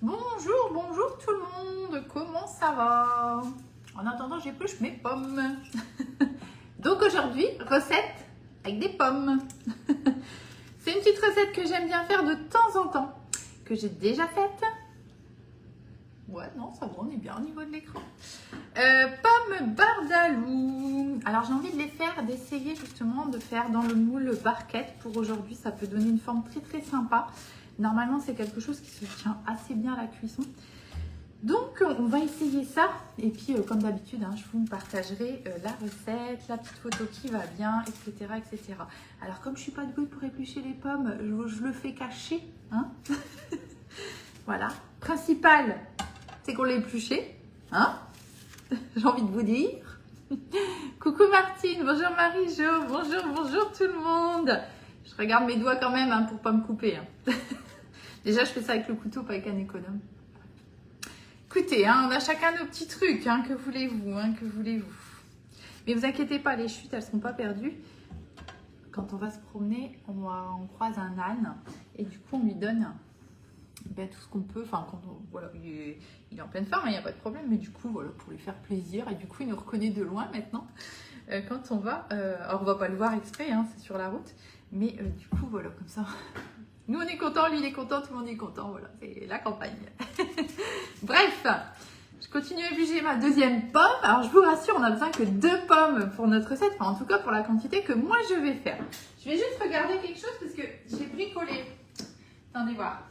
Bonjour, bonjour tout le monde, comment ça va? En attendant, j'épluche mes pommes. Donc aujourd'hui, recette avec des pommes. C'est une petite recette que j'aime bien faire de temps en temps, que j'ai déjà faite. Ouais, non, ça va, on est bien au niveau de l'écran. Pommes bardalou. Alors j'ai envie de les faire, d'essayer justement de faire dans le moule barquette. Pour aujourd'hui, ça peut donner une forme très très sympa. Normalement, c'est quelque chose qui se tient assez bien à la cuisson. Donc, on va essayer ça. Et puis, comme d'habitude, je vous partagerai la recette, la petite photo qui va bien, etc. etc. Alors, comme je ne suis pas douée pour éplucher les pommes, je le fais cacher. Voilà. Principal, c'est qu'on l'a épluché. J'ai envie de vous dire. Coucou Martine, bonjour Marie-Jo, bonjour tout le monde. Je regarde mes doigts quand même pour ne pas me couper. Déjà, je fais ça avec le couteau, pas avec un économe. Écoutez, on a chacun nos petits trucs. Que voulez-vous, que voulez-vous. Mais vous inquiétez pas, les chutes, elles ne seront pas perdues. Quand on va se promener, on croise un âne. Et du coup, on lui donne tout ce qu'on peut. Enfin, voilà, il est en pleine forme, il n'y a pas de problème. Mais du coup, voilà, pour lui faire plaisir. Et du coup, il nous reconnaît de loin maintenant. Quand on va... alors, on ne va pas le voir exprès, c'est sur la route. Mais du coup, voilà, comme ça... Nous, on est content, lui, il est content, tout le monde est content. Voilà, c'est la campagne. Bref, je continue à éplucher ma deuxième pomme. Alors, je vous rassure, on n'a besoin que 2 pommes pour notre recette. Enfin, en tout cas, pour la quantité que moi, je vais faire. Je vais juste regarder quelque chose parce que j'ai bricolé. Attendez voir.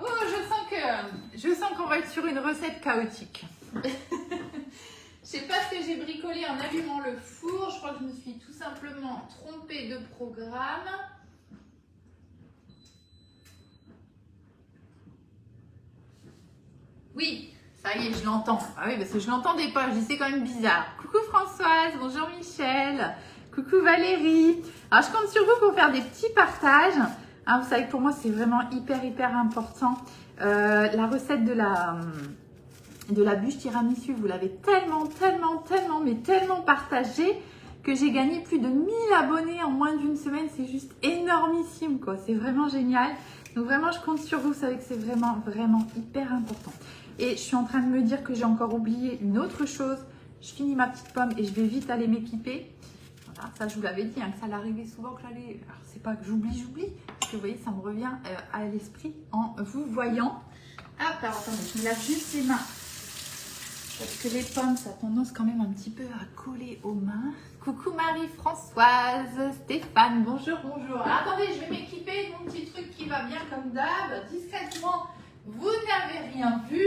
Oh, je sens qu'on va être sur une recette chaotique. Je sais pas ce que j'ai bricolé en allumant le four. Je crois que je me suis tout simplement trompée de programme. Oui, ça y est, je l'entends. Ah oui, parce que je l'entendais pas, je dis c'est quand même bizarre. Coucou Françoise, bonjour Michel, coucou Valérie. Alors je compte sur vous pour faire des petits partages. Vous savez que pour moi c'est vraiment hyper important. La recette de la bûche tiramisu, vous l'avez tellement partagée que j'ai gagné plus de 1000 abonnés en moins d'une semaine. C'est juste énormissime, quoi. C'est vraiment génial. Donc vraiment, je compte sur vous. Vous savez que c'est vraiment hyper important. Et je suis en train de me dire que j'ai encore oublié une autre chose. Je finis ma petite pomme et je vais vite aller m'équiper. Voilà, ça je vous l'avais dit, que ça l'arrivait souvent que j'allais... Alors c'est pas que j'oublie. Parce que vous voyez, ça me revient à l'esprit en vous voyant. Hop, alors attendez, je me lave juste les mains. Parce que les pommes, ça a tendance quand même un petit peu à coller aux mains. Coucou Marie-Françoise, Stéphane, bonjour. Alors, attendez, je vais m'équiper de mon petit truc qui va bien comme d'hab. Discrètement, vous n'avez rien vu.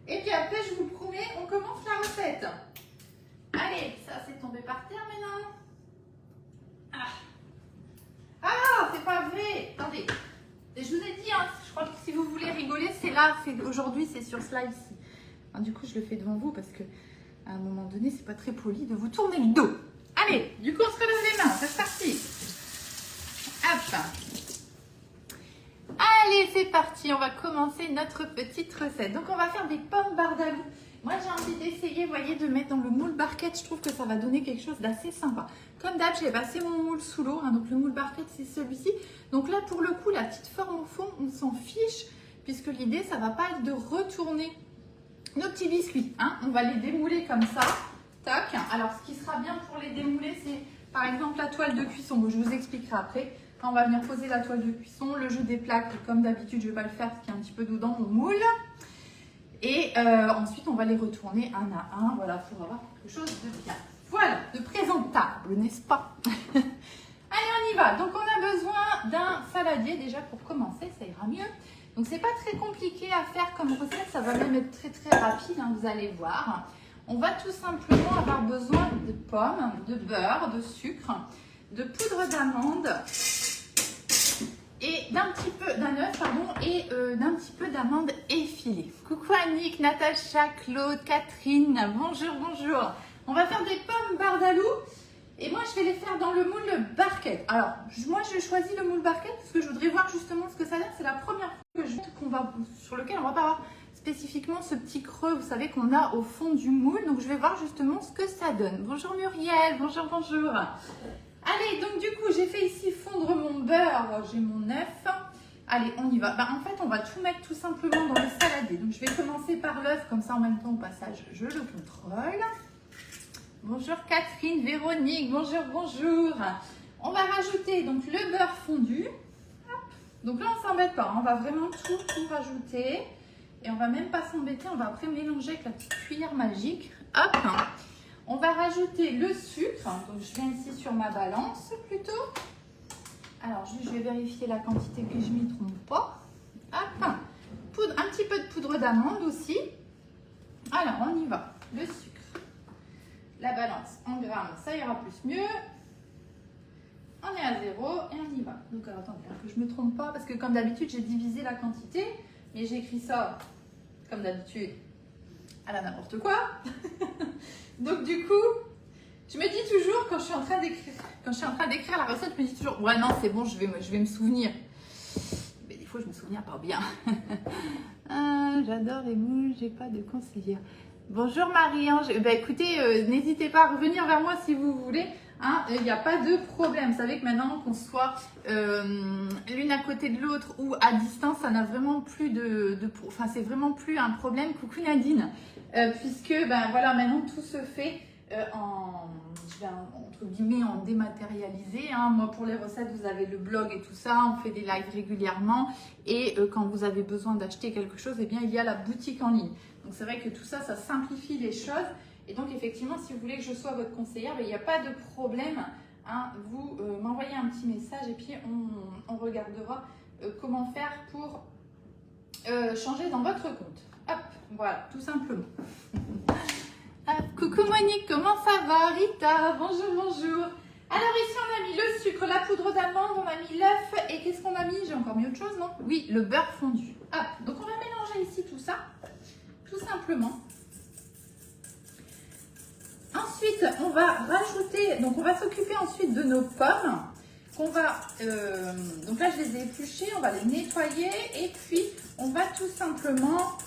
Et puis après, je vous promets, on commence la recette. Allez, ça c'est tombé par terre maintenant. C'est pas vrai. Attendez, je vous ai dit, je crois que si vous voulez rigoler, c'est là. Aujourd'hui, c'est sur cela ici. Du coup, je le fais devant vous parce que à un moment donné, c'est pas très poli de vous tourner le dos. Allez, du coup, on se relève les mains. C'est parti. Hop. Allez, c'est parti. On va commencer notre petite recette. Donc, on va faire des pommes bardalou. Moi, j'ai envie d'essayer, vous voyez, de mettre dans le moule barquette. Je trouve que ça va donner quelque chose d'assez sympa. Comme d'hab, j'ai passé mon moule sous l'eau. Donc, le moule barquette, c'est celui-ci. Donc là, pour le coup, la petite forme au fond, on s'en fiche puisque l'idée, ça va pas être de retourner nos petits biscuits, on va les démouler comme ça. Tac. Alors, ce qui sera bien pour les démouler, c'est par exemple la toile de cuisson. Bon, je vous expliquerai après. On va venir poser la toile de cuisson. Le jeu des plaques, comme d'habitude, je ne vais pas le faire parce qu'il y a un petit peu d'eau dans mon moule. Et ensuite, on va les retourner un à un, voilà, pour avoir quelque chose de bien. Voilà, de présentable, n'est-ce pas? Allez, on y va. Donc, on a besoin d'un saladier déjà pour commencer, ça ira mieux. Donc, c'est pas très compliqué à faire comme recette, ça va même être très rapide, vous allez voir. On va tout simplement avoir besoin de pommes, de beurre, de sucre, de poudre d'amande et d'un œuf, et d'un petit peu d'amande effilée. Coucou Annick, Natacha, Claude, Catherine, bonjour. On va faire des pommes bardalou. Et moi, je vais les faire dans le moule barquette. Alors, moi, j'ai choisi le moule barquette parce que je voudrais voir justement ce que ça donne. C'est la première fois sur lequel on va pas avoir spécifiquement ce petit creux, vous savez, qu'on a au fond du moule. Donc, je vais voir justement ce que ça donne. Bonjour Muriel, bonjour. Allez, donc du coup, j'ai fait ici fondre mon beurre. J'ai mon œuf. Allez, on y va. En fait, on va tout mettre tout simplement dans le saladier. Donc, je vais commencer par l'œuf, comme ça, en même temps, au passage, je le contrôle. Bonjour Catherine, Véronique, bonjour, bonjour. On va rajouter donc le beurre fondu. Hop. Donc là, on ne s'embête pas. On va vraiment tout rajouter. Et on va même pas s'embêter. On va après mélanger avec la petite cuillère magique. Hop. On va rajouter le sucre. Donc, je viens ici sur ma balance plutôt. Alors, juste, je vais vérifier la quantité que je ne m'y trompe pas. Hop. Un petit peu de poudre d'amande aussi. Alors, on y va. Le sucre. La balance en grammes, ça ira plus mieux. On est à 0 et on y va. Donc, alors, attendez, que je ne me trompe pas. Parce que comme d'habitude, j'ai divisé la quantité. Mais j'ai écrit ça, comme d'habitude, à la n'importe quoi. Donc, du coup... Je me dis toujours, quand je suis en train d'écrire la recette, je me dis toujours, ouais non, c'est bon, je vais me souvenir. Mais des fois, je me souviens pas bien. J'adore les moules, j'ai pas de conseillère. Bonjour Marie-Ange. Écoutez, n'hésitez pas à revenir vers moi si vous voulez. Il n'y a pas de problème. Vous savez que maintenant, qu'on soit l'une à côté de l'autre ou à distance, ça n'a vraiment plus enfin, c'est vraiment plus un problème. Coucou Nadine. Puisque, voilà, maintenant, tout se fait entre guillemets en dématérialisé. Moi pour les recettes vous avez le blog et tout ça, on fait des lives régulièrement et quand vous avez besoin d'acheter quelque chose, eh bien il y a la boutique en ligne. Donc c'est vrai que tout ça, ça simplifie les choses et donc effectivement si vous voulez que je sois votre conseillère, il n'y a pas de problème. Vous m'envoyez un petit message et puis on regardera comment faire pour changer dans votre compte. Hop, voilà, tout simplement. Coucou Monique, comment ça va? Rita, bonjour, bonjour. Alors ici on a mis le sucre, la poudre d'amande, on a mis l'œuf et qu'est-ce qu'on a mis? J'ai encore mis autre chose, non? Oui, le beurre fondu. Hop, donc on va mélanger ici tout ça, tout simplement. Ensuite, on va rajouter, donc on va s'occuper ensuite de nos pommes. Donc là je les ai épluchées, on va les nettoyer et puis on va tout simplement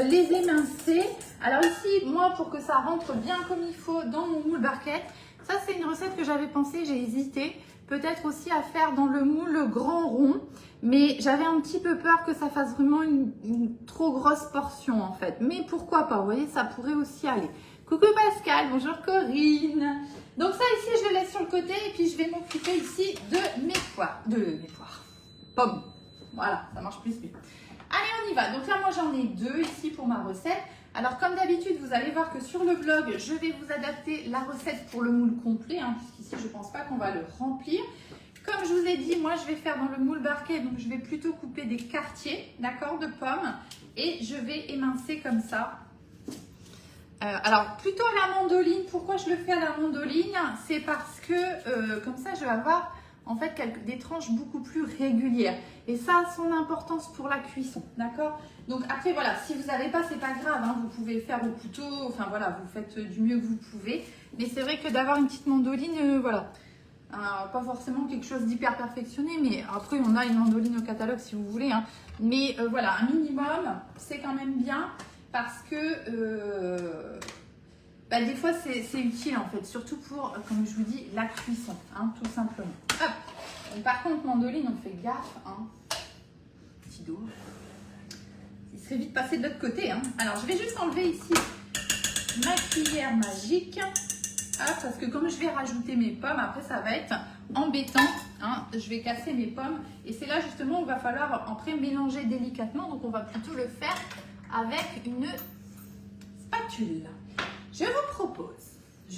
les émincer. Alors ici, moi, pour que ça rentre bien comme il faut dans mon moule barquette, ça c'est une recette que j'avais pensé, j'ai hésité peut-être aussi à faire dans le moule grand rond, mais j'avais un petit peu peur que ça fasse vraiment une trop grosse portion en fait. Mais pourquoi pas, vous voyez, ça pourrait aussi aller. Coucou Pascal, bonjour Corinne. Donc ça ici, je le laisse sur le côté et puis je vais m'occuper ici de mes poires, pommes. Voilà, ça marche plus vite. Allez, on y va. Donc là, moi, j'en ai 2 ici pour ma recette. Alors, comme d'habitude, vous allez voir que sur le blog, je vais vous adapter la recette pour le moule complet, puisqu'ici, je ne pense pas qu'on va le remplir. Comme je vous ai dit, moi, je vais faire dans le moule barquet, donc je vais plutôt couper des quartiers, d'accord, de pommes. Et je vais émincer comme ça. Alors, plutôt à la mandoline. Pourquoi je le fais à la mandoline? C'est parce que, comme ça, je vais avoir... en fait, des tranches beaucoup plus régulières. Et ça a son importance pour la cuisson, d'accord? Donc après, voilà, si vous n'avez pas, c'est pas grave, vous pouvez le faire au couteau, enfin voilà, vous faites du mieux que vous pouvez. Mais c'est vrai que d'avoir une petite mandoline, voilà, pas forcément quelque chose d'hyper perfectionné, mais après, on a une mandoline au catalogue si vous voulez. Mais voilà, un minimum, c'est quand même bien parce que... des fois, c'est utile en fait, surtout pour, comme je vous dis, la cuisson, tout simplement. Hop. Donc, par contre, mandoline, on fait gaffe. Petit dos. Il serait vite passé de l'autre côté. Alors, je vais juste enlever ici ma cuillère magique. Hop, parce que comme je vais rajouter mes pommes, après, ça va être embêtant. Je vais casser mes pommes. Et c'est là, justement, où il va falloir après mélanger délicatement. Donc, on va plutôt le faire avec une spatule. Je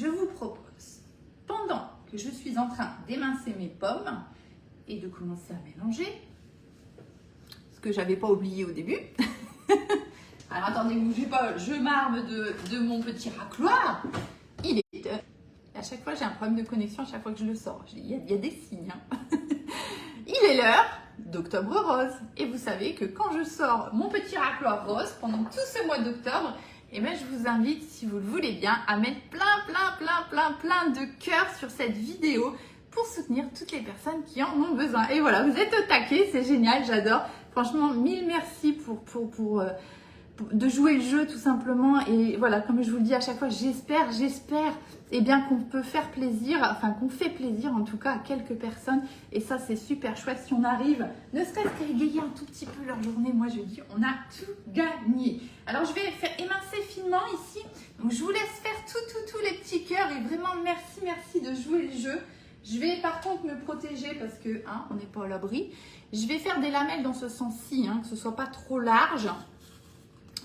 vous propose, pendant que je suis en train d'émincer mes pommes et de commencer à mélanger, ce que j'avais pas oublié au début. Alors attendez, bougez pas, je m'arme de mon petit racloir. Il est... À chaque fois, j'ai un problème de connexion à chaque fois que je le sors. Il y a des signes. Il est l'heure d'Octobre Rose. Et vous savez que quand je sors mon petit racloir rose pendant tout ce mois d'octobre, et bien, je vous invite, si vous le voulez bien, à mettre plein de cœurs sur cette vidéo pour soutenir toutes les personnes qui en ont besoin. Et voilà, vous êtes au taquet, c'est génial, j'adore. Franchement, mille merci pour de jouer le jeu tout simplement. Et voilà, comme je vous le dis à chaque fois, j'espère eh bien qu'on peut faire plaisir, enfin qu'on fait plaisir en tout cas à quelques personnes. Et ça, c'est super chouette si on arrive, ne serait-ce qu'à égayer un tout petit peu leur journée. Moi, je dis, on a tout gagné. Alors, je vais faire émincer finement ici. Donc, je vous laisse faire tous les petits cœurs. Et vraiment, merci de jouer le jeu. Je vais par contre me protéger parce que on n'est pas à l'abri. Je vais faire des lamelles dans ce sens-ci, que ce soit pas trop large,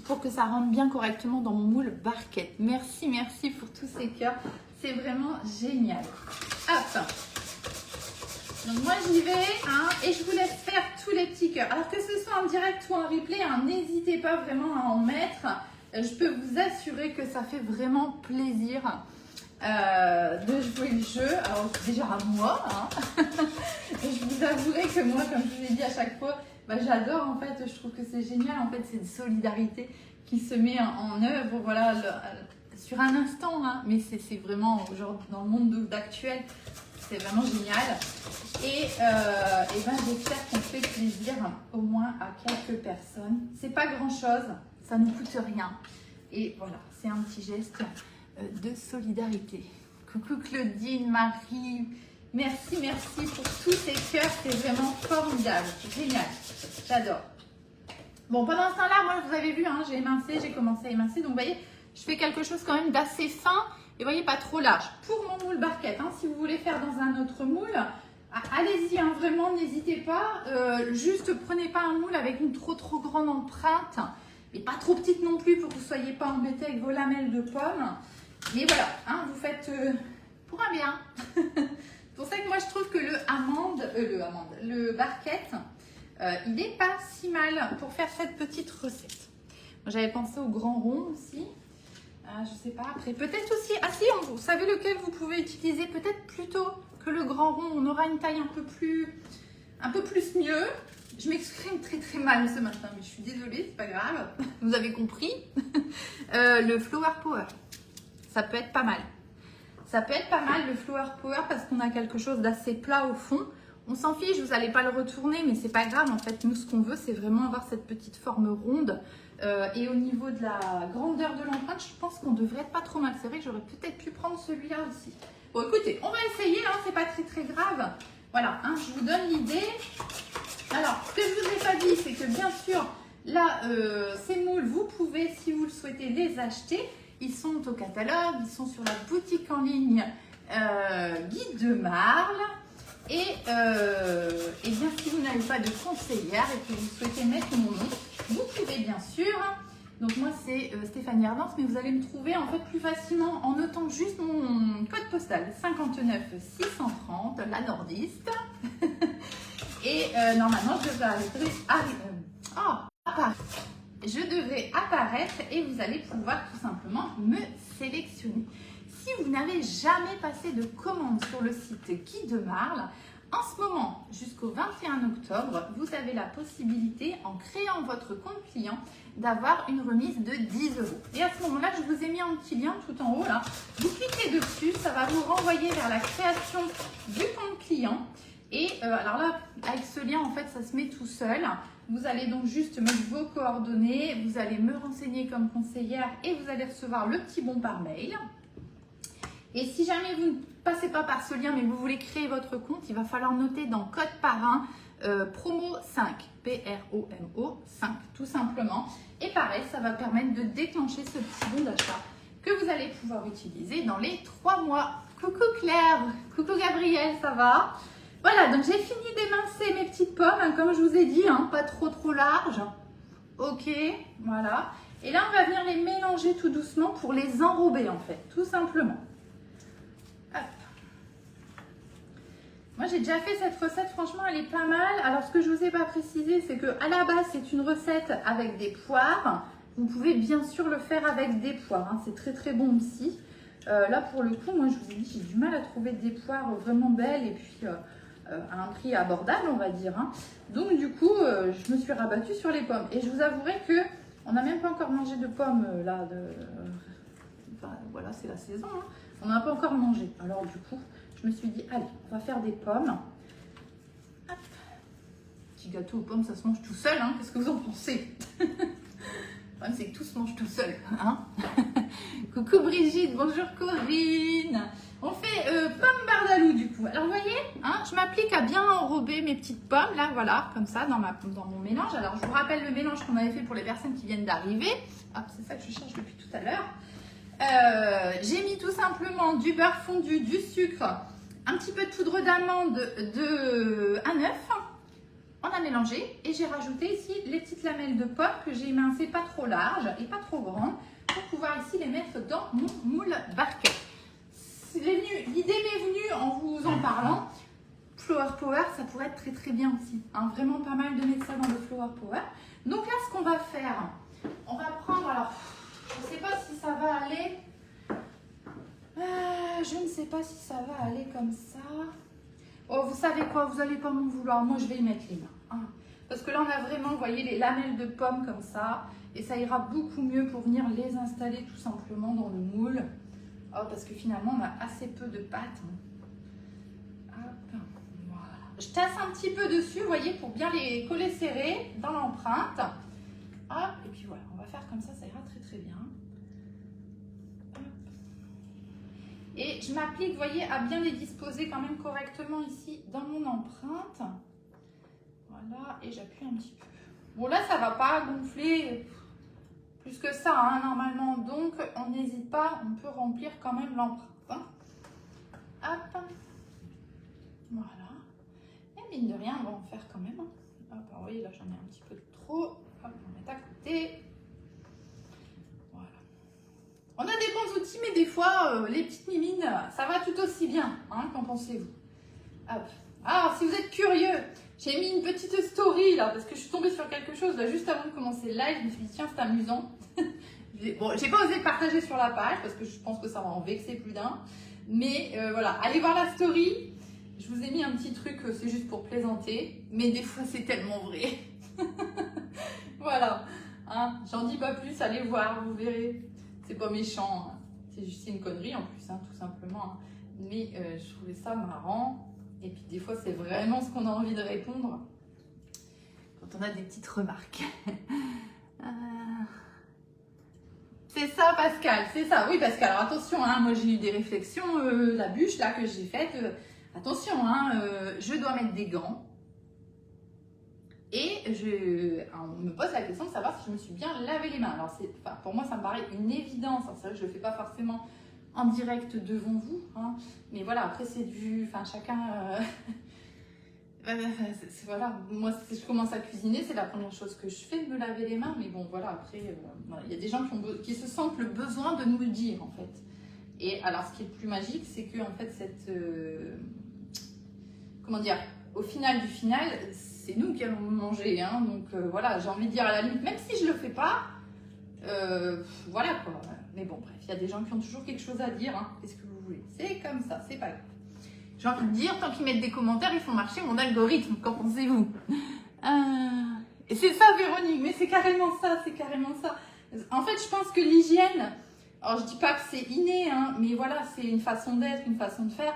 pour que ça rentre bien correctement dans mon moule barquette. Merci pour tous ces cœurs. C'est vraiment génial. Hop. Donc moi j'y vais et je vous laisse faire tous les petits cœurs. Alors que ce soit en direct ou en replay, n'hésitez pas vraiment à en mettre. Je peux vous assurer que ça fait vraiment plaisir de jouer le jeu. Alors déjà à moi. Je vous avouerai que moi, comme je vous l'ai dit à chaque fois, j'adore en fait, je trouve que c'est génial en fait, c'est une solidarité qui se met en œuvre, voilà, sur un instant, mais c'est vraiment aujourd'hui dans le monde actuel, c'est vraiment génial. Et j'espère qu'on fait plaisir au moins à quelques personnes. C'est pas grand chose, ça ne coûte rien. Et voilà, c'est un petit geste de solidarité. Coucou Claudine, Marie. Merci pour tous ces cœurs, c'est vraiment formidable, génial, j'adore. Bon, pendant ce temps-là, moi, vous avez vu, j'ai émincé, j'ai commencé à émincer, donc vous voyez, je fais quelque chose quand même d'assez fin, et vous voyez, pas trop large. Pour mon moule barquette, si vous voulez faire dans un autre moule, allez-y, vraiment, n'hésitez pas, juste prenez pas un moule avec une trop grande empreinte, et pas trop petite non plus pour que vous ne soyez pas embêtés avec vos lamelles de pommes. Et voilà, vous faites pour un bien. C'est pour ça que moi je trouve que le barquette, il n'est pas si mal pour faire cette petite recette. J'avais pensé au grand rond aussi. Je sais pas, après peut-être aussi, vous savez lequel vous pouvez utiliser peut-être plutôt que le grand rond. On aura une taille un peu plus mieux. Je m'exprime très mal ce matin, mais je suis désolée, c'est pas grave. Vous avez compris. Le Flower Power, ça peut être pas mal. Ça peut être pas mal le Flower Power parce qu'on a quelque chose d'assez plat au fond. On s'en fiche, vous n'allez pas le retourner, mais c'est pas grave. En fait, nous, ce qu'on veut, c'est vraiment avoir cette petite forme ronde. Et au niveau de la grandeur de l'empreinte, je pense qu'on devrait être pas trop mal. C'est vrai que j'aurais peut-être pu prendre celui-là aussi. Bon, écoutez, on va essayer, c'est pas très grave. Voilà, je vous donne l'idée. Alors, ce que je vous ai pas dit, c'est que bien sûr, là, ces moules, vous pouvez, si vous le souhaitez, les acheter. Ils sont au catalogue, ils sont sur la boutique en ligne Guide de Marle. Et bien, si vous n'avez pas de conseillère et que vous souhaitez mettre mon nom, vous pouvez bien sûr. Donc moi, c'est Stéphanie Ardence, mais vous allez me trouver en fait plus facilement en notant juste mon code postal 59 630, la nordiste. Et normalement, je devrais apparaître et vous allez pouvoir tout simplement me sélectionner. Si vous n'avez jamais passé de commande sur le site Guide de Marle, en ce moment, jusqu'au 21 octobre, vous avez la possibilité, en créant votre compte client, d'avoir une remise de 10 €. Et à ce moment-là, je vous ai mis un petit lien tout en haut là. Vous cliquez dessus, ça va vous renvoyer vers la création du compte client. Et alors là, avec ce lien, en fait, ça se met tout seul. Vous allez donc juste mettre vos coordonnées, vous allez me renseigner comme conseillère et vous allez recevoir le petit bon par mail. Et si jamais vous ne passez pas par ce lien, mais vous voulez créer votre compte, il va falloir noter dans code parrain promo 5, PROMO 5, tout simplement. Et pareil, ça va permettre de déclencher ce petit bon d'achat que vous allez pouvoir utiliser dans les 3 mois. Coucou Claire, coucou Gabriel, ça va? Voilà, donc j'ai fini d'émincer mes petites pommes, comme je vous ai dit, pas trop larges. Ok, voilà. Et là, on va venir les mélanger tout doucement pour les enrober en fait, tout simplement. Hop. Moi, j'ai déjà fait cette recette, franchement, elle est pas mal. Alors, ce que je ne vous ai pas précisé, c'est qu'à la base, c'est une recette avec des poires. Vous pouvez bien sûr le faire avec des poires, c'est très bon aussi. Là, pour le coup, moi, je vous ai dit, j'ai du mal à trouver des poires vraiment belles et puis à un prix abordable, on va dire. Donc, du coup, je me suis rabattue sur les pommes. Et je vous avouerai que on n'a même pas encore mangé de pommes, là. Enfin, voilà, c'est la saison. On n'a pas encore mangé. Alors, du coup, je me suis dit, allez, on va faire des pommes. Hop. Petit gâteau aux pommes, ça se mange tout seul. Qu'est-ce que vous en pensez? problème, c'est que tout se mange tout seul. Hein. Coucou Brigitte, bonjour Corinne. On fait pomme bardalou du coup. Alors vous voyez, hein, je m'applique à bien enrober mes petites pommes, là, voilà, comme ça, dans mon mélange. Alors je vous rappelle le mélange qu'on avait fait pour les personnes qui viennent d'arriver. Hop, c'est ça que je cherche depuis tout à l'heure. J'ai mis tout simplement du beurre fondu, du sucre, un petit peu de poudre d'amande, un œuf. On a mélangé et j'ai rajouté ici les petites lamelles de pommes que j'ai émincées pas trop larges et pas trop grandes pour pouvoir ici les mettre dans mon moule barquette. L'idée m'est venue en vous en parlant. Flower Power, ça pourrait être très très bien aussi. Hein, vraiment pas mal de mettre ça dans le Flower Power. Donc là, ce qu'on va faire, on va prendre, alors, je ne sais pas si ça va aller. Je ne sais pas si ça va aller comme ça. Oh, vous savez quoi, vous n'allez pas m'en vouloir. Moi, je vais y mettre les mains. Hein. Parce que là, on a vraiment, vous voyez, les lamelles de pommes comme ça. Et ça ira beaucoup mieux pour venir les installer tout simplement dans le moule. Oh, parce que finalement, on a assez peu de pâte. Hop, voilà. Je tasse un petit peu dessus, vous voyez, pour bien les coller serrés dans l'empreinte. Hop, et puis voilà, on va faire comme ça ira très très bien. Hop. Et je m'applique, vous voyez, à bien les disposer quand même correctement ici dans mon empreinte. Voilà, et j'appuie un petit peu. Bon, là, ça ne va pas gonfler plus que ça, hein, normalement. Donc, on n'hésite pas, on peut remplir quand même l'empreinte. Hein. Hop. Voilà. Et mine de rien, on va en faire quand même. Hop, alors, vous voyez, là, j'en ai un petit peu trop. Hop, on va mettre à côté. Voilà. On a des bons outils, mais des fois, les petites mimines, ça va tout aussi bien. Hein, qu'en pensez-vous? Hop. Alors, si vous êtes curieux, j'ai mis une petite story là, parce que je suis tombée sur quelque chose là juste avant de commencer le live. Je me suis dit, tiens, c'est amusant. Bon, j'ai pas osé le partager sur la page parce que je pense que ça va en vexer plus d'un. Mais voilà, allez voir la story. Je vous ai mis un petit truc, c'est juste pour plaisanter. Mais des fois, c'est tellement vrai. Voilà. Hein, j'en dis pas plus, allez voir, vous verrez. C'est pas méchant. Hein. C'est juste une connerie en plus, hein, tout simplement. Hein. Mais je trouvais ça marrant. Et puis des fois, c'est vraiment ce qu'on a envie de répondre quand on a des petites remarques. C'est ça, Pascal, c'est ça. Oui, Pascal, alors attention, hein, moi j'ai eu des réflexions, la bûche là que j'ai faite. Attention, hein, je dois mettre des gants. Et on me pose la question de savoir si je me suis bien lavé les mains. Alors, pour moi, ça me paraît une évidence. C'est vrai que je ne le fais pas forcément en direct devant vous, hein. Mais voilà, après c'est du, enfin chacun, voilà, moi si je commence à cuisiner, c'est la première chose que je fais, de me laver les mains, mais bon voilà, après, voilà, il y a des gens qui se sentent le besoin de nous le dire en fait. Et alors ce qui est le plus magique, c'est que en fait comment dire, au final du final, c'est nous qui allons manger, hein, donc voilà, j'ai envie de dire à la limite, même si je le fais pas, voilà quoi. Mais bon, bref, il y a des gens qui ont toujours quelque chose à dire. Hein. Qu'est-ce que vous voulez? C'est comme ça, c'est pas grave. J'ai envie de dire, tant qu'ils mettent des commentaires, ils font marcher mon algorithme. Qu'en pensez-vous? Et c'est ça, Véronique, mais c'est carrément ça, c'est carrément ça. En fait, je pense que l'hygiène, alors je dis pas que c'est inné, hein, mais voilà, c'est une façon d'être, une façon de faire.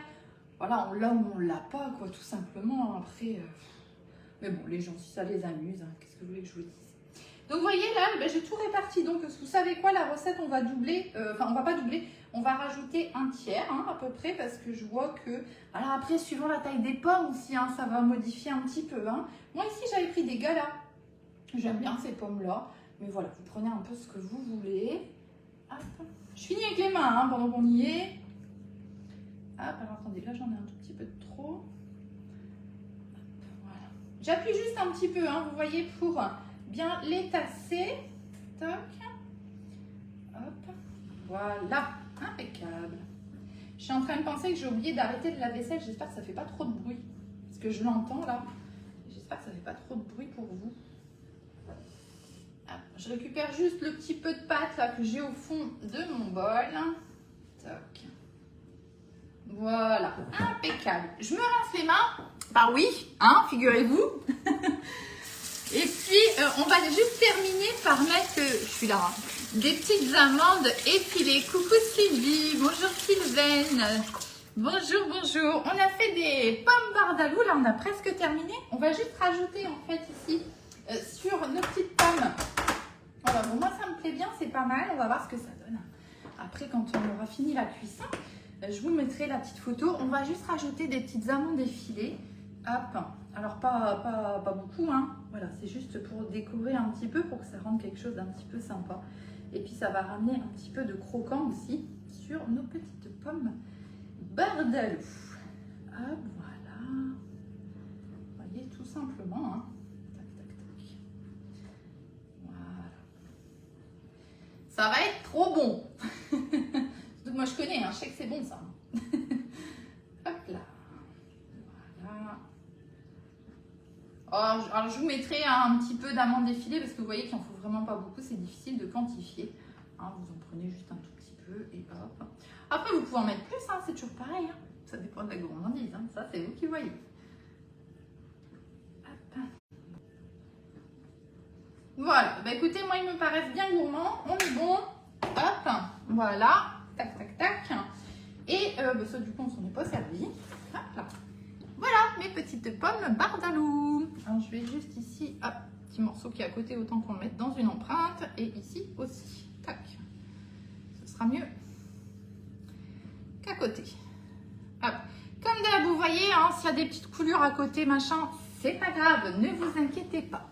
Voilà, on l'a ou on l'a pas, quoi, tout simplement. Après, mais bon, les gens, si ça les amuse, hein, qu'est-ce que vous voulez que je vous dise? Donc, vous voyez là, ben, j'ai tout réparti. Donc, vous savez quoi, la recette, on va doubler. Enfin, on va pas doubler. On va rajouter un tiers, hein, à peu près, parce que je vois que... Alors, après, suivant la taille des pommes aussi, hein, ça va modifier un petit peu. Hein. Moi, ici, j'avais pris des galas. J'aime bien ces pommes-là. Mais voilà, vous prenez un peu ce que vous voulez. Hop. Je finis avec les mains, hein, pendant qu'on y est. Hop, alors attendez, là, j'en ai un tout petit peu de trop. Hop, voilà. J'appuie juste un petit peu, hein, vous voyez, pour... bien les tasser. Toc. Hop. Voilà. Impeccable. Je suis en train de penser que j'ai oublié d'arrêter de la vaisselle. J'espère que ça ne fait pas trop de bruit. Parce que je l'entends là. J'espère que ça ne fait pas trop de bruit pour vous. Hop. Je récupère juste le petit peu de pâte là que j'ai au fond de mon bol. Toc. Voilà. Impeccable. Je me rince les mains. Bah oui, hein, figurez-vous. Et puis, on va juste terminer par mettre, je suis là, hein, des petites amandes épilées. Coucou Sylvie, bonjour Sylvaine, bonjour, bonjour. On a fait des pommes bardalou, là on a presque terminé. On va juste rajouter en fait ici, sur nos petites pommes. Voilà, bon moi ça me fini la cuisson. Je vous mettrai la petite photo. On va juste rajouter des petites amandes effilées. Hop. Alors pas beaucoup, hein. Voilà, c'est juste pour décorer un petit peu, pour que ça rende quelque chose d'un petit peu sympa. Et puis ça va ramener un petit peu de croquant aussi sur nos petites pommes Bardalou. Hop, voilà. Vous voyez, tout simplement, hein. Tac, tac, tac. Voilà. Ça va être trop bon. Donc moi je connais, hein, je sais que c'est bon ça. Hop là. Voilà. Alors je vous mettrai un petit peu d'amandes effilées parce que vous voyez qu'il n'en faut vraiment pas beaucoup, c'est difficile de quantifier. Hein, vous en prenez juste un tout petit peu et hop. Après vous pouvez en mettre plus, hein, c'est toujours pareil. Hein. Ça dépend de la gourmandise, hein. Ça c'est vous qui voyez. Hop. Voilà, bah écoutez, moi ils me paraissent bien gourmands, on est bon. Hop, voilà, tac tac tac. Et bah, ça du coup on s'en est pas servi. Hop là. Voilà mes petites pommes Bardalou. Alors je vais juste ici, hop, petit morceau qui est à côté, autant qu'on le mette dans une empreinte. Et ici aussi, tac. Ce sera mieux qu'à côté. Hop. Comme d'hab, vous voyez, hein, s'il y a des petites coulures à côté, machin, c'est pas grave, ne vous inquiétez pas.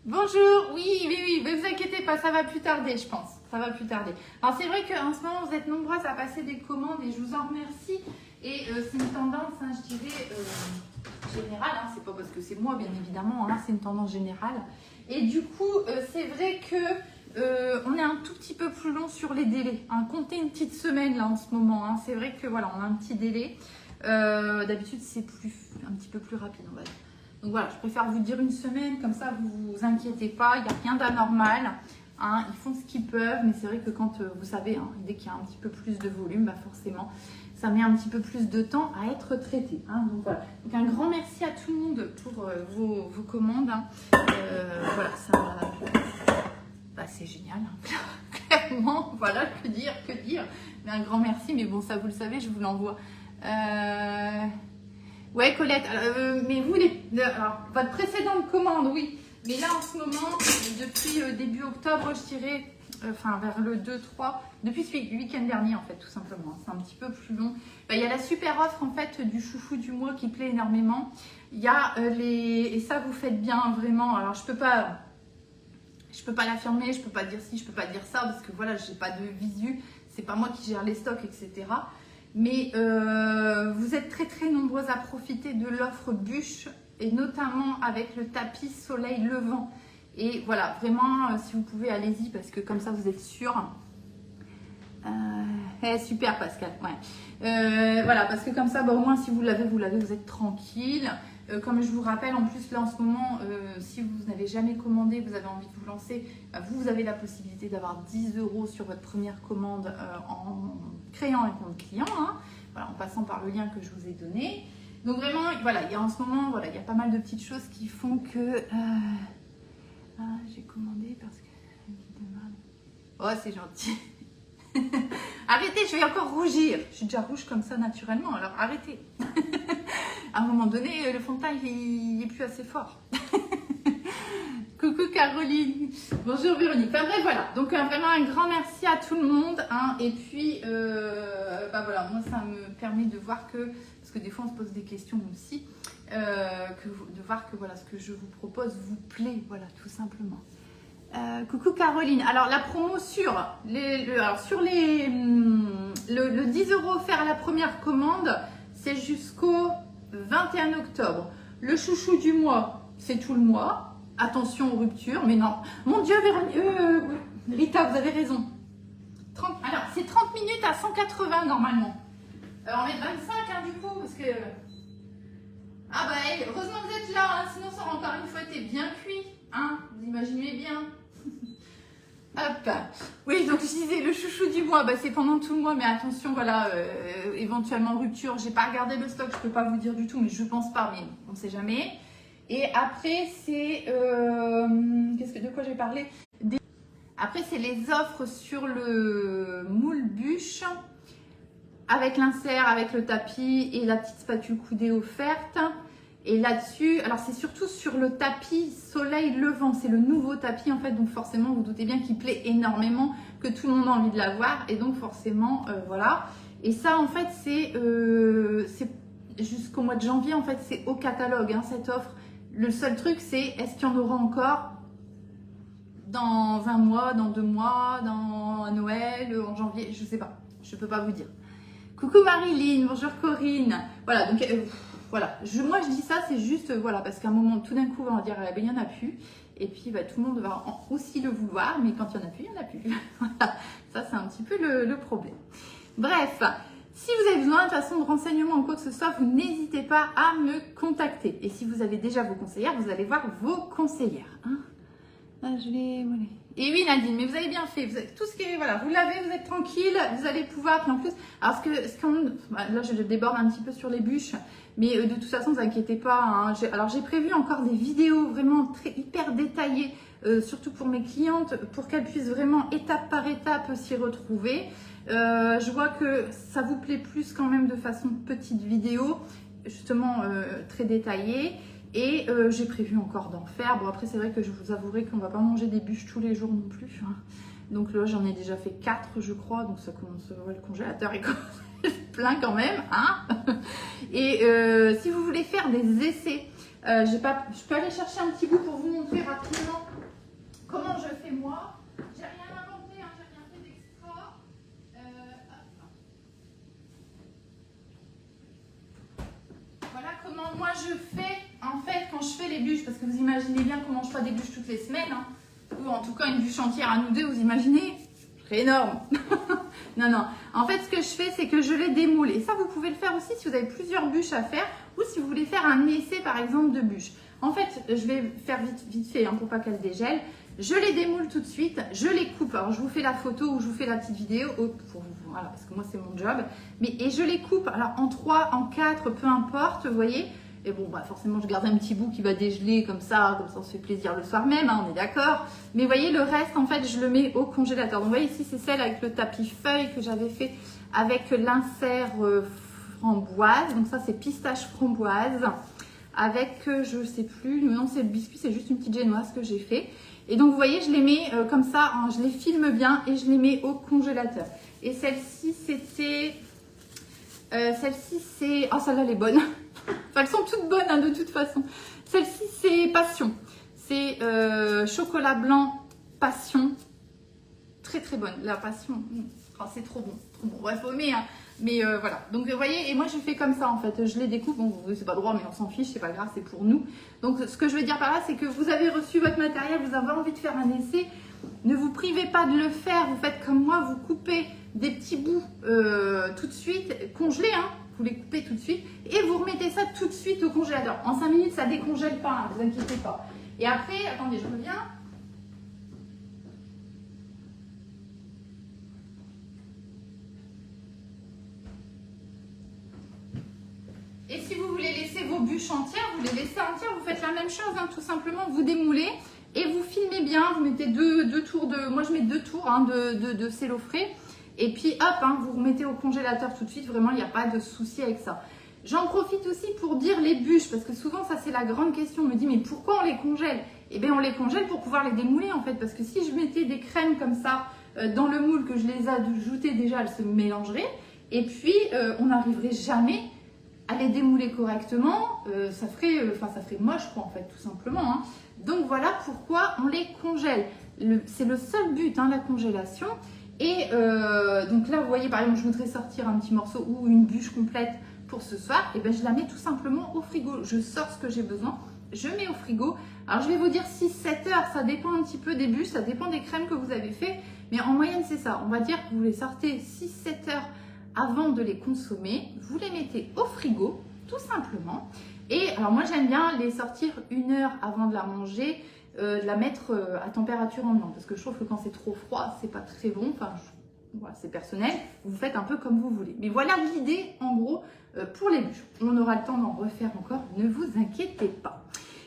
Bonjour, oui, ne vous inquiétez pas, ça va plus tarder, je pense. Ça va plus tarder. Alors c'est vrai qu'en ce moment, vous êtes nombreuses à passer des commandes et je vous en remercie. Et c'est une tendance, hein, je dirais, générale. Hein, c'est pas parce que c'est moi, bien évidemment, hein, c'est une tendance générale. Et du coup, c'est vrai que on est un tout petit peu plus long sur les délais. Hein, comptez une petite semaine là en ce moment. Hein, c'est vrai que voilà, on a un petit délai. D'habitude, c'est un petit peu plus rapide, on va dire. Donc voilà, je préfère vous dire une semaine, comme ça vous vous inquiétez pas, il n'y a rien d'anormal. Hein, ils font ce qu'ils peuvent, mais c'est vrai que quand vous savez, hein, dès qu'il y a un petit peu plus de volume, bah forcément, ça met un petit peu plus de temps à être traité. Hein, donc voilà. Donc un grand merci à tout le monde pour vos commandes. Hein. Voilà, ça, bah, c'est génial. Hein. Clairement, voilà, que dire. Mais un grand merci, mais bon, ça vous le savez, je vous l'envoie. Ouais, Colette, mais vous, alors, votre précédente commande, oui. Mais là, en ce moment, depuis début octobre, je dirais, enfin vers le 2-3, depuis ce week-end dernier, en fait, tout simplement. C'est un petit peu plus long. Il y a la super offre, en fait, du chouchou du mois qui plaît énormément. Il y a et ça, vous faites bien, vraiment. Alors, je peux pas l'affirmer, je peux pas dire ci, je peux pas dire ça, parce que voilà, j'ai pas de visu. C'est pas moi qui gère les stocks, etc. Mais vous êtes très très nombreuses à profiter de l'offre bûche et notamment avec le tapis soleil levant. Et voilà, vraiment, si vous pouvez, allez-y parce que comme ça vous êtes sûrs. Super Pascal, ouais. Voilà, parce que comme ça, bah, au moins si vous l'avez, vous êtes tranquille. Comme je vous rappelle, en plus là en ce moment, si vous n'avez jamais commandé, vous avez envie de vous lancer, bah, vous avez la possibilité d'avoir 10 € sur votre première commande en créant un compte client, hein, voilà, en passant par le lien que je vous ai donné. Donc vraiment, voilà, il y a en ce moment, voilà, il y a pas mal de petites choses qui font que j'ai commandé parce que oh c'est gentil. Arrêtez, je vais encore rougir. Je suis déjà rouge comme ça naturellement, alors arrêtez. À un moment donné, le fond de teint, il est plus assez fort. Coucou Caroline. Bonjour Véronique. Enfin bref, voilà. Donc vraiment un grand merci à tout le monde. Hein. Et puis, bah voilà, moi ça me permet de voir que, parce que des fois on se pose des questions aussi, de voir que voilà, ce que je vous propose vous plaît, voilà, tout simplement. Coucou Caroline. Alors la promo sur le 10 € offert à la première commande, c'est jusqu'au 21 octobre. Le chouchou du mois, c'est tout le mois. Attention aux ruptures, mais non. Mon Dieu, Rita, vous avez raison. Alors c'est 30 minutes à 180 normalement. On met 25 hein, du coup parce que ah bah heureusement que vous êtes là, hein, sinon ça aurait encore une fois été bien cuit, hein. Vous imaginez bien. Hop. Oui, donc je disais le chouchou du mois, bah, c'est pendant tout le mois, mais attention, voilà, éventuellement rupture. J'ai pas regardé le stock, je peux pas vous dire du tout, mais je pense pas, mais on sait jamais. Et après, c'est de quoi j'ai parlé? Après, c'est les offres sur le moule bûche avec l'insert, avec le tapis et la petite spatule coudée offerte. Et là-dessus, alors c'est surtout sur le tapis soleil levant, c'est le nouveau tapis en fait, donc forcément vous doutez bien qu'il plaît énormément, que tout le monde a envie de l'avoir, et donc forcément voilà. Et ça en fait c'est jusqu'au mois de janvier en fait, c'est au catalogue hein, cette offre. Le seul truc c'est est-ce qu'il y en aura encore dans un mois, dans 2 mois, dans Noël, en janvier, je sais pas, je peux pas vous dire. Coucou Marilyn, bonjour Corinne, voilà donc voilà, moi je dis ça, c'est juste, voilà, parce qu'à un moment, tout d'un coup, on va dire, il n'y en a plus. Et puis, tout le monde va aussi le vouloir, mais quand il n'y en a plus, il n'y en a plus. Voilà, ça, c'est un petit peu le problème. Bref, si vous avez besoin de façon de renseignements ou quoi que ce soit, vous n'hésitez pas à me contacter. Et si vous avez déjà vos conseillères, vous allez voir vos conseillères. Hein. Là, je l'ai... Voilà. Et oui Nadine, mais vous avez bien fait, vous avez tout ce qui est, voilà, vous l'avez, vous êtes tranquille, vous allez pouvoir, puis en plus, alors là je déborde un petit peu sur les bûches, mais de toute façon, ne vous inquiétez pas, hein, alors j'ai prévu encore des vidéos vraiment hyper détaillées, surtout pour mes clientes, pour qu'elles puissent vraiment étape par étape s'y retrouver. Je vois que ça vous plaît plus quand même de façon petite vidéo, justement très détaillée. Et j'ai prévu encore d'en faire. Bon, après, c'est vrai que je vous avouerai qu'on ne va pas manger des bûches tous les jours non plus. Hein. Donc là, j'en ai déjà fait 4, je crois. Donc ça commence, ouais, le congélateur est plein quand même. Hein. Et si vous voulez faire des essais, je peux aller chercher un petit bout pour vous montrer rapidement comment je fais moi. J'ai rien inventé, hein, j'ai rien fait d'extra. Voilà comment moi je fais. En fait, quand je fais les bûches, parce que vous imaginez bien qu'on ne mange pas des bûches toutes les semaines, hein, ou en tout cas une bûche entière à nous deux, vous imaginez? C'est énorme. Non, non. En fait, ce que je fais, c'est que je les démoule. Et ça, vous pouvez le faire aussi si vous avez plusieurs bûches à faire ou si vous voulez faire un essai, par exemple, de bûches. En fait, je vais faire vite fait hein, pour pas qu'elles dégèlent. Je les démoule tout de suite, je les coupe. Alors, je vous fais la photo ou je vous fais la petite vidéo pour vous, voilà, parce que moi, c'est mon job. Et je les coupe alors en 3, en 4, peu importe, vous voyez. Et bon, forcément, je garde un petit bout qui va dégeler comme ça on se fait plaisir le soir même, hein, on est d'accord. Mais vous voyez, le reste, en fait, je le mets au congélateur. Donc, vous voyez, ici, c'est celle avec le tapis feuille que j'avais fait avec l'insert framboise. Donc, ça, c'est pistache framboise. Avec, je sais plus, non, c'est le biscuit, c'est juste une petite génoise que j'ai fait. Et donc, vous voyez, je les mets comme ça, hein, je les filme bien et je les mets au congélateur. Et celle-ci, c'était... celle-ci, c'est... Oh, celle-là, elle est bonne. Enfin, elles sont toutes bonnes hein, de toute façon. Celle-ci, c'est Passion. C'est chocolat blanc Passion. Très, très bonne. La Passion, oh, c'est trop bon. Trop bon. Ouais, faut aimer, hein. Mais voilà. Donc, vous voyez, et moi, je fais comme ça, en fait. Je les découpe. Bon, c'est pas droit, mais on s'en fiche. C'est pas grave, c'est pour nous. Donc, ce que je veux dire par là, c'est que vous avez reçu votre matériel, vous avez envie de faire un essai. Ne vous privez pas de le faire. Vous faites comme moi, vous coupez des petits bouts tout de suite, congelés, hein. Vous les coupez tout de suite et vous remettez ça tout de suite au congélateur. En 5 minutes, ça ne décongèle pas, hein, vous inquiétez pas. Et après, attendez, je reviens. Et si vous voulez laisser vos bûches entières, vous les laissez entières, vous faites la même chose, hein, tout simplement, vous démoulez et vous filmez bien. Vous mettez deux tours de... Moi, je mets 2 tours hein, de cello frais. Et puis hop, hein, vous remettez au congélateur tout de suite, vraiment il n'y a pas de souci avec ça. J'en profite aussi pour dire les bûches, parce que souvent ça c'est la grande question, on me dit mais pourquoi on les congèle? Eh bien on les congèle pour pouvoir les démouler en fait, parce que si je mettais des crèmes comme ça dans le moule, que je les ajoutais déjà, elles se mélangeraient, et puis on n'arriverait jamais à les démouler correctement, ça ferait moche quoi en fait, tout simplement. Hein. Donc voilà pourquoi on les congèle. C'est le seul but, hein, la congélation. Et donc là, vous voyez, par exemple, je voudrais sortir un petit morceau ou une bûche complète pour ce soir. Et bien, je la mets tout simplement au frigo. Je sors ce que j'ai besoin, je mets au frigo. Alors, je vais vous dire 6-7 heures. Ça dépend un petit peu des bûches, ça dépend des crèmes que vous avez fait. Mais en moyenne, c'est ça. On va dire que vous les sortez 6-7 heures avant de les consommer. Vous les mettez au frigo, tout simplement. Et alors, moi, j'aime bien les sortir 1 heure avant de la manger. De la mettre à température ambiante parce que je trouve que quand c'est trop froid c'est pas très bon, enfin voilà, c'est personnel, vous faites un peu comme vous voulez, mais voilà l'idée en gros pour les bûches. On aura le temps d'en refaire encore, ne vous inquiétez pas.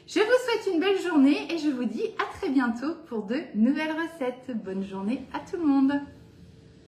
Je vous souhaite une belle journée et je vous dis à très bientôt pour de nouvelles recettes. Bonne journée à tout le monde.